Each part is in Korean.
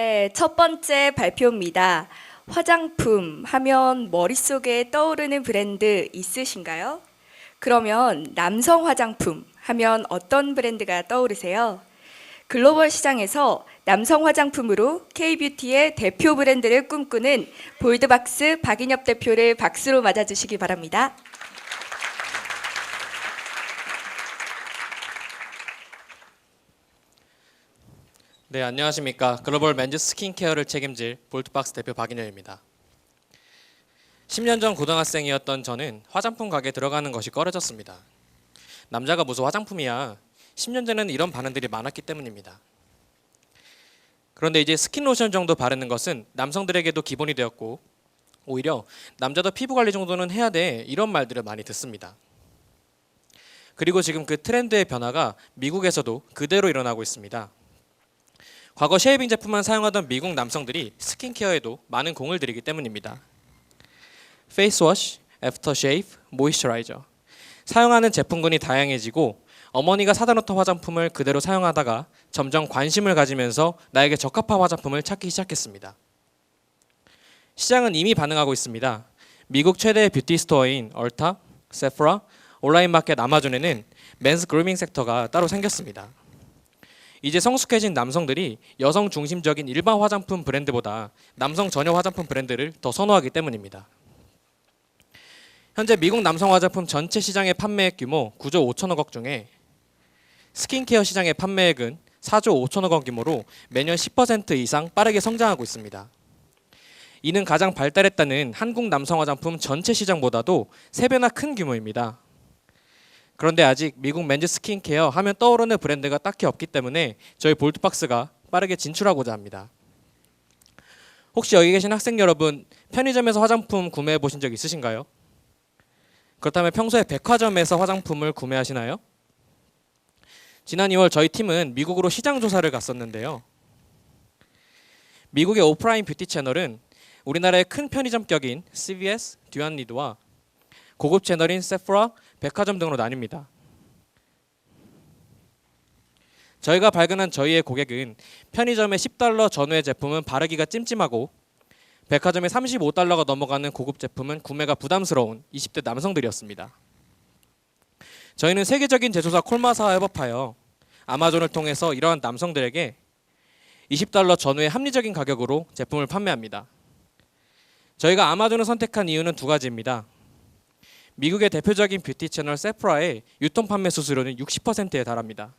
네, 첫 번째 발표입니다. 화장품 하면 머릿속에 떠오르는 브랜드 있으신가요? 그러면 남성 화장품 하면 어떤 브랜드가 떠오르세요? 글로벌 시장에서 남성 화장품으로 K뷰티의 대표 브랜드를 꿈꾸는 볼드박스 박인엽 대표를 박수로 맞아주시기 바랍니다. 네, 안녕하십니까. 글로벌 맨즈 스킨케어를 책임질 볼트박스 대표 박인현입니다. 10년 전 고등학생이었던 저는 화장품 가게에 들어가는 것이 꺼려졌습니다. 남자가 무슨 화장품이야. 10년 전에는 이런 반응들이 많았기 때문입니다. 그런데 이제 스킨로션 정도 바르는 것은 남성들에게도 기본이 되었고, 오히려 남자도 피부 관리 정도는 해야 돼, 이런 말들을 많이 듣습니다. 그리고 지금 그 트렌드의 변화가 미국에서도 그대로 일어나고 있습니다. 과거 쉐이빙 제품만 사용하던 미국 남성들이 스킨케어에도 많은 공을 들이기 때문입니다. 페이스워시, 애프터쉐이브, 모이스처라이저. 사용하는 제품군이 다양해지고 어머니가 사다 놓던 화장품을 그대로 사용하다가 점점 관심을 가지면서 나에게 적합한 화장품을 찾기 시작했습니다. 시장은 이미 반응하고 있습니다. 미국 최대의 뷰티 스토어인 얼타, 세프라, 온라인 마켓 아마존에는 맨스 그루밍 섹터가 따로 생겼습니다. 이제 성숙해진 남성들이 여성 중심적인 일반 화장품 브랜드보다 남성 전용 화장품 브랜드를 더 선호하기 때문입니다. 현재 미국 남성 화장품 전체 시장의 판매액 규모 9조 5천억 원 중에 스킨케어 시장의 판매액은 4조 5천억 원 규모로 매년 10% 이상 빠르게 성장하고 있습니다. 이는 가장 발달했다는 한국 남성 화장품 전체 시장보다도 3배나 큰 규모입니다. 그런데 아직 미국 맨즈 스킨케어 하면 떠오르는 브랜드가 딱히 없기 때문에 저희 볼트박스가 빠르게 진출하고자 합니다. 혹시 여기 계신 학생 여러분, 편의점에서 화장품 구매해 보신 적 있으신가요? 그렇다면 평소에 백화점에서 화장품을 구매하시나요? 지난 2월 저희 팀은 미국으로 시장 조사를 갔었는데요. 미국의 오프라인 뷰티 채널은 우리나라의 큰 편의점격인 CVS, 듀안리드와 고급 채널인 세프라, 백화점 등으로 나뉩니다. 저희가 발견한 저희의 고객은 편의점의 $10 전후의 제품은 바르기가 찜찜하고 백화점의 $35가 넘어가는 고급 제품은 구매가 부담스러운 20대 남성들이었습니다. 저희는 세계적인 제조사 콜마사와 협업하여 아마존을 통해서 이러한 남성들에게 $20 전후의 합리적인 가격으로 제품을 판매합니다. 저희가 아마존을 선택한 이유는 2가지입니다. 미국의 대표적인 뷰티 채널 세프라의 유통 판매 수수료는 60%에 달합니다.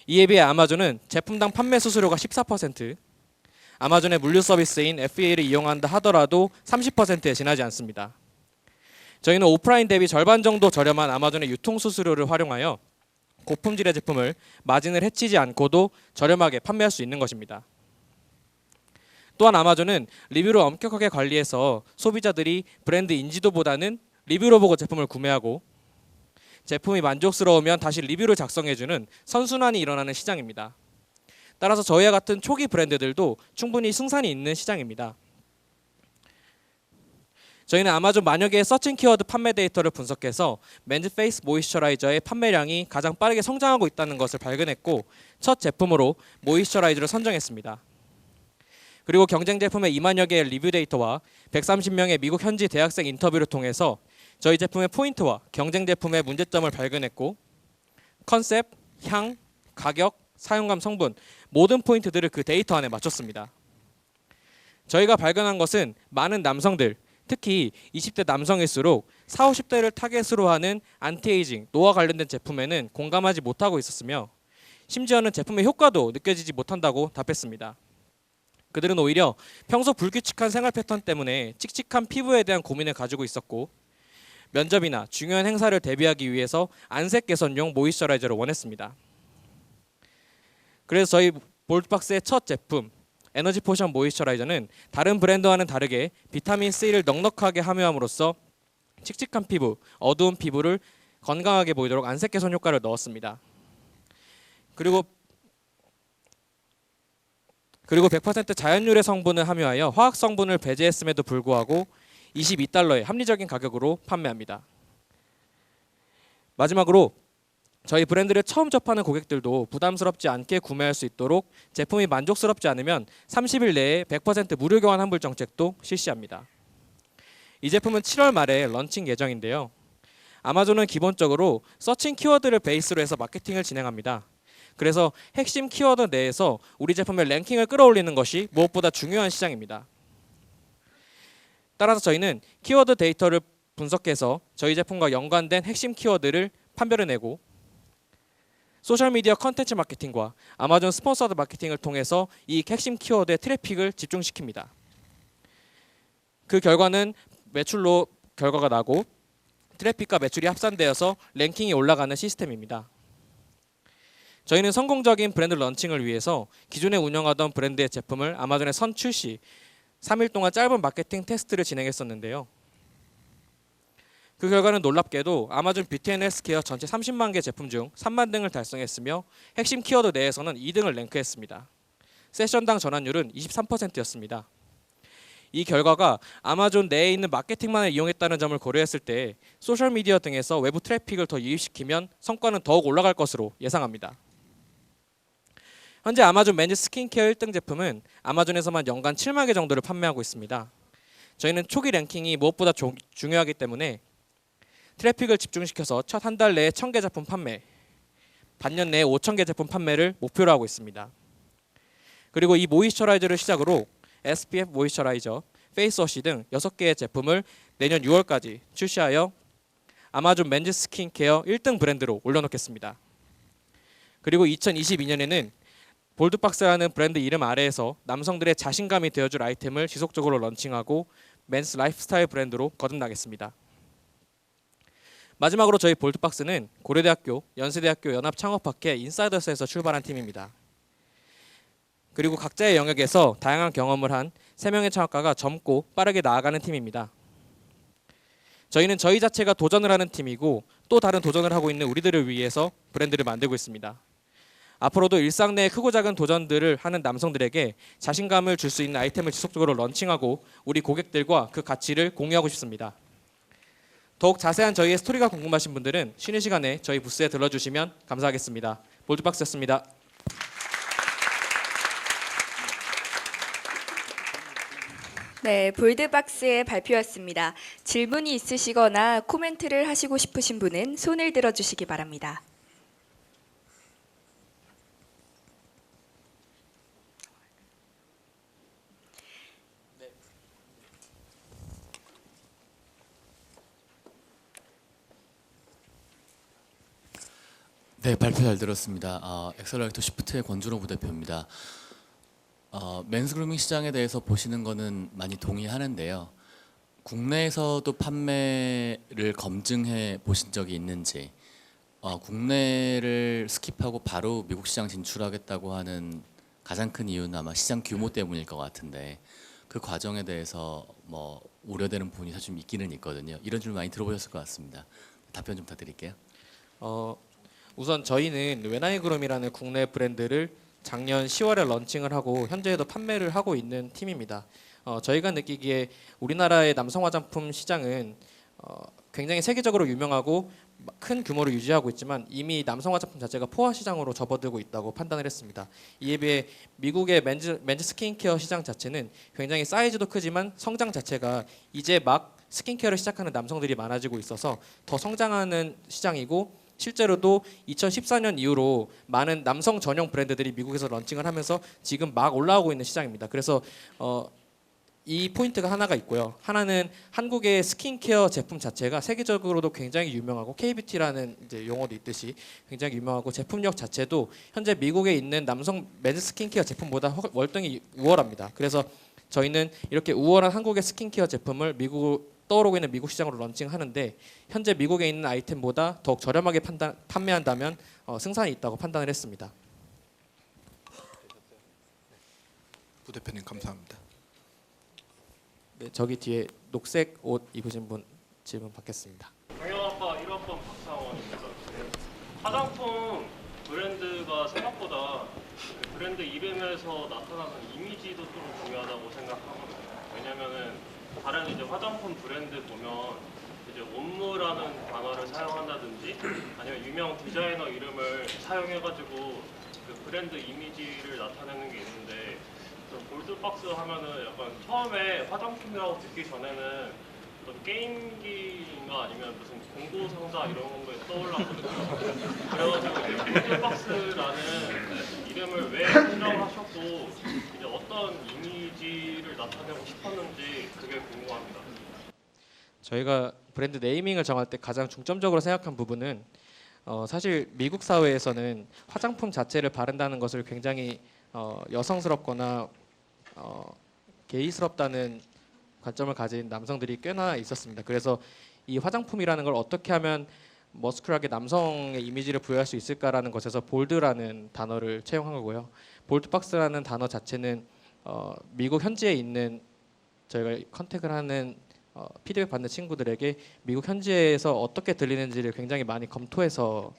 이에 비해 아마존은 제품당 판매 수수료가 14%, 아마존의 물류 서비스인 FBA를 이용한다 하더라도 30%에 지나지 않습니다. 저희는 오프라인 대비 절반 정도 저렴한 아마존의 유통 수수료를 활용하여 고품질의 제품을 마진을 해치지 않고도 저렴하게 판매할 수 있는 것입니다. 또한 아마존은 리뷰를 엄격하게 관리해서 소비자들이 브랜드 인지도보다는 리뷰로 보고 제품을 구매하고 제품이 만족스러우면 다시 리뷰를 작성해주는 선순환이 일어나는 시장입니다. 따라서 저희와 같은 초기 브랜드들도 충분히 승산이 있는 시장입니다. 저희는 아마존 만여 개의 서칭 키워드 판매 데이터를 분석해서 맨즈 페이스 모이스처라이저의 판매량이 가장 빠르게 성장하고 있다는 것을 발견했고 첫 제품으로 모이스처라이저를 선정했습니다. 그리고 경쟁 제품의 2만여 개의 리뷰 데이터와 130명의 미국 현지 대학생 인터뷰를 통해서 저희 제품의 포인트와 경쟁 제품의 문제점을 발견했고 컨셉, 향, 가격, 사용감, 성분 모든 포인트들을 그 데이터 안에 맞췄습니다. 저희가 발견한 것은 많은 남성들, 특히 20대 남성일수록 40, 50대를 타겟으로 하는 안티에이징, 노화 관련된 제품에는 공감하지 못하고 있었으며 심지어는 제품의 효과도 느껴지지 못한다고 답했습니다. 그들은 오히려 평소 불규칙한 생활 패턴 때문에 칙칙한 피부에 대한 고민을 가지고 있었고 면접이나 중요한 행사를 대비하기 위해서 안색 개선용 모이스처라이저를 원했습니다. 그래서 저희 볼트박스의 첫 제품 에너지 포션 모이스처라이저는 다른 브랜드와는 다르게 비타민 C를 넉넉하게 함유함으로써 칙칙한 피부, 어두운 피부를 건강하게 보이도록 안색 개선 효과를 넣었습니다. 그리고 100% 자연 유래 성분을 함유하여 화학 성분을 배제했음에도 불구하고 $22의 합리적인 가격으로 판매합니다. 마지막으로 저희 브랜드를 처음 접하는 고객들도 부담스럽지 않게 구매할 수 있도록 제품이 만족스럽지 않으면 30일 내에 100% 무료 교환 환불 정책도 실시합니다. 이 제품은 7월 말에 런칭 예정인데요. 아마존은 기본적으로 서칭 키워드를 베이스로 해서 마케팅을 진행합니다. 그래서 핵심 키워드 내에서 우리 제품의 랭킹을 끌어올리는 것이 무엇보다 중요한 시장입니다. 따라서 저희는 키워드 데이터를 분석해서 저희 제품과 연관된 핵심 키워드를 판별해내고 소셜미디어 컨텐츠 마케팅과 아마존 스폰서드 마케팅을 통해서 이 핵심 키워드의 트래픽을 집중시킵니다. 그 결과는 매출로 결과가 나고 트래픽과 매출이 합산되어서 랭킹이 올라가는 시스템입니다. 저희는 성공적인 브랜드 런칭을 위해서 기존에 운영하던 브랜드의 제품을 아마존에 선출시 3일 동안 짧은 마케팅 테스트를 진행했었는데요. 그 결과는 놀랍게도 아마존 뷰티 앤 헬스케어 전체 30만 개 제품 중 3만 등을 달성했으며 핵심 키워드 내에서는 2등을 랭크했습니다. 세션당 전환율은 23%였습니다. 이 결과가 아마존 내에 있는 마케팅만을 이용했다는 점을 고려했을 때 소셜미디어 등에서 외부 트래픽을 더 유입시키면 성과는 더욱 올라갈 것으로 예상합니다. 현재 아마존 맨즈 스킨케어 1등 제품은 아마존에서만 연간 7만 개 정도를 판매하고 있습니다. 저희는 초기 랭킹이 무엇보다 중요하기 때문에 트래픽을 집중시켜서 첫 한 달 내에 1,000개 제품 판매, 반년 내에 5,000개 제품 판매를 목표로 하고 있습니다. 그리고 이 모이스처라이저를 시작으로 SPF 모이스처라이저, 페이스워시 등 6개의 제품을 내년 6월까지 출시하여 아마존 맨즈 스킨케어 1등 브랜드로 올려놓겠습니다. 그리고 2022년에는 볼드박스라는 브랜드 이름 아래에서 남성들의 자신감이 되어줄 아이템을 지속적으로 런칭하고 맨스 라이프스타일 브랜드로 거듭나겠습니다. 마지막으로 저희 볼드박스는 고려대학교, 연세대학교 연합창업학회 인사이더스에서 출발한 팀입니다. 그리고 각자의 영역에서 다양한 경험을 한 3명의 창업가가 젊고 빠르게 나아가는 팀입니다. 저희는 저희 자체가 도전을 하는 팀이고 또 다른 도전을 하고 있는 우리들을 위해서 브랜드를 만들고 있습니다. 앞으로도 일상 내의 크고 작은 도전들을 하는 남성들에게 자신감을 줄 수 있는 아이템을 지속적으로 런칭하고 우리 고객들과 그 가치를 공유하고 싶습니다. 더욱 자세한 저희의 스토리가 궁금하신 분들은 쉬는 시간에 저희 부스에 들러주시면 감사하겠습니다. 볼드박스였습니다. 네, 볼드박스의 발표였습니다. 질문이 있으시거나 코멘트를 하시고 싶으신 분은 손을 들어주시기 바랍니다. 네, 발표 잘 들었습니다. 엑셀러레이터 시프트의 권준호 부대표입니다. 맨스 그루밍 시장에 대해서 보시는 거는 많이 동의하는데요. 국내에서도 판매를 검증해 보신 적이 있는지, 국내를 스킵하고 바로 미국 시장 진출하겠다고 하는 가장 큰 이유는 아마 시장 규모 때문일 것 같은데 그 과정에 대해서 뭐 우려되는 부분이 사실 좀 있기는 있거든요. 이런 질문 많이 들어보셨을 것 같습니다. 답변 좀 부탁드릴게요. 우선 저희는 웬아이그룹이라는 국내 브랜드를 작년 10월에 런칭을 하고 현재에도 판매를 하고 있는 팀입니다. 저희가 느끼기에 우리나라의 남성 화장품 시장은 굉장히 세계적으로 유명하고 큰 규모를 유지하고 있지만 이미 남성 화장품 자체가 포화 시장으로 접어들고 있다고 판단을 했습니다. 이에 비해 미국의 맨즈 스킨케어 시장 자체는 굉장히 사이즈도 크지만 성장 자체가 이제 막 스킨케어를 시작하는 남성들이 많아지고 있어서 더 성장하는 시장이고 실제로도 2014년 이후로 많은 남성 전용 브랜드들이 미국에서 런칭을 하면서 지금 막 올라오고 있는 시장입니다. 그래서 이 포인트가 하나가 있고요. 하나는 한국의 스킨케어 제품 자체가 세계적으로도 굉장히 유명하고 K-뷰티라는 이제 용어도 있듯이 굉장히 유명하고 제품력 자체도 현재 미국에 있는 남성 맨즈 스킨케어 제품보다 월등히 우월합니다. 그래서 저희는 이렇게 우월한 한국의 스킨케어 제품을 떠오르고 있는 미국 시장으로 런칭하는데 현재 미국에 있는 아이템보다 더욱 저렴하게 판매한다면 승산이 있다고 판단을 했습니다. 부대표님 감사합니다. 네, 저기 뒤에 녹색 옷 입으신 분 질문 받겠습니다. 경영학과 1학번 박상원입니다. 화장품 브랜드가 생각보다 브랜드 이름에서 나타나는 이미지도 좀 중요하다고 생각하거든요. 왜냐면은 다른 이제 화장품 브랜드 보면 이제 옴무라는 단어를 사용한다든지 아니면 유명 디자이너 이름을 사용해가지고 그 브랜드 이미지를 나타내는 게 있는데 골드박스 하면은 약간 처음에 화장품이라고 듣기 전에는 어떤 게임기인가 아니면 무슨 공고 상자 이런 거에 떠올랐거든요. 그래가지고 이제 골드박스라는 이름을 왜 선정을 하셨고 이제 어떤 이미지를 나타내고 싶었는지 그게 궁금합니다. 저희가 브랜드 네이밍을 정할 때 가장 중점적으로 생각한 부분은 사실 미국 사회에서는 화장품 자체를 바른다는 것을 굉장히 여성스럽거나 게이스럽다는 관점을 가진 남성들이 꽤나 있었습니다. 그래서 이 화장품이라는 걸 어떻게 하면 머스쿨하게 남성의 이미지를 부여할 수 있을까라는 것에서 볼드라는 단어를 채용한 거고요. 볼드박스라는 단어 자체는 미국 현지에 있는 저희가 컨택을 하는 피드백 받는 친구들에게 미국 현지에서 어떻게 들리는지를 굉장히 많이 검토해서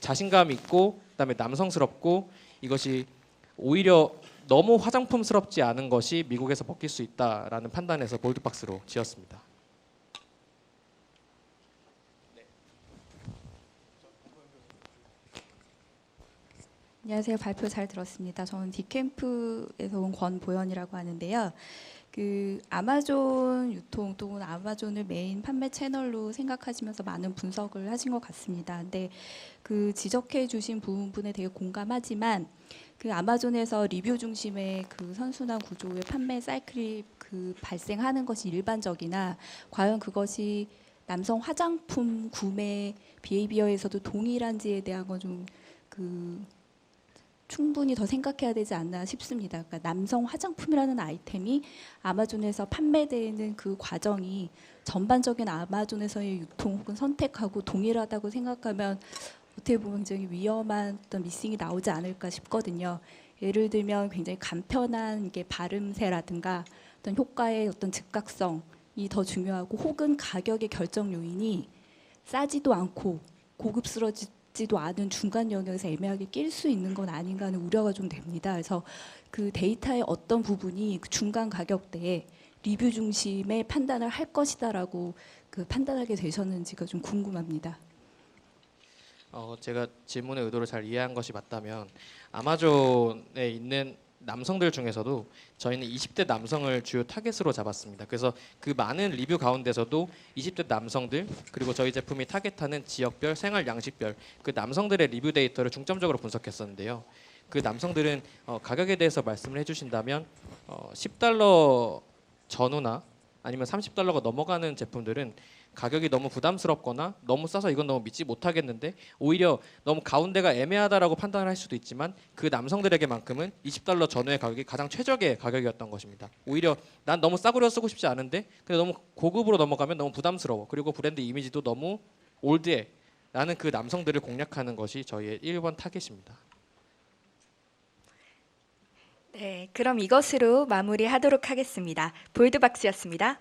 자신감 있고 그다음에 남성스럽고 이것이 오히려 너무 화장품스럽지 않은 것이 미국에서 먹힐 수 있다라는 판단에서 볼드박스로 지었습니다. 안녕하세요. 발표 잘 들었습니다. 저는 디캠프에서 온 권보연이라고 하는데요. 그 아마존 유통 또는 아마존을 메인 판매 채널로 생각하시면서 많은 분석을 하신 것 같습니다. 근데 그 지적해 주신 부분에 되게 공감하지만 그 아마존에서 리뷰 중심의 그 선순환 구조의 판매 사이클이 그 발생하는 것이 일반적이나 과연 그것이 남성 화장품 구매 비헤이비어에서도 동일한지에 대한 건 좀 그 충분히 더 생각해야 되지 않나 싶습니다. 그러니까 남성 화장품이라는 아이템이 아마존에서 판매되는 그 과정이 전반적인 아마존에서의 유통 혹은 선택하고 동일하다고 생각하면 어떻게 보면 굉장히 위험한 어떤 미싱이 나오지 않을까 싶거든요. 예를 들면 굉장히 간편한 이게 발음새라든가 어떤 효과의 어떤 즉각성이 더 중요하고 혹은 가격의 결정 요인이 싸지도 않고 고급스러지도 않은 중간 영역에서 애매하게 낄 수 있는 건 아닌가 하는 우려가 좀 됩니다. 그래서 그 데이터의 어떤 부분이 그 중간 가격대에 리뷰 중심의 판단을 할 것이다라고 그 판단하게 되셨는지가 좀 궁금합니다. 제가 질문의 의도를 잘 이해한 것이 맞다면 아마존에 있는 남성들 중에서도 저희는 20대 남성을 주요 타겟으로 잡았습니다. 그래서 그 많은 리뷰 가운데서도 20대 남성들 그리고 저희 제품이 타겟하는 지역별, 생활 양식별 그 남성들의 리뷰 데이터를 중점적으로 분석했었는데요. 그 남성들은 가격에 대해서 말씀을 해주신다면 $10 전후나 아니면 $30가 넘어가는 제품들은 가격이 너무 부담스럽거나 너무 싸서 이건 너무 믿지 못하겠는데 오히려 너무 가운데가 애매하다라고 판단을 할 수도 있지만 그 남성들에게만큼은 $20 전후의 가격이 가장 최적의 가격이었던 것입니다. 오히려 난 너무 싸구려 쓰고 싶지 않은데 근데 너무 고급으로 넘어가면 너무 부담스러워. 그리고 브랜드 이미지도 너무 올드해. 라는 그 남성들을 공략하는 것이 저희의 1번 타겟입니다. 네, 그럼 이것으로 마무리하도록 하겠습니다. 볼드박스였습니다.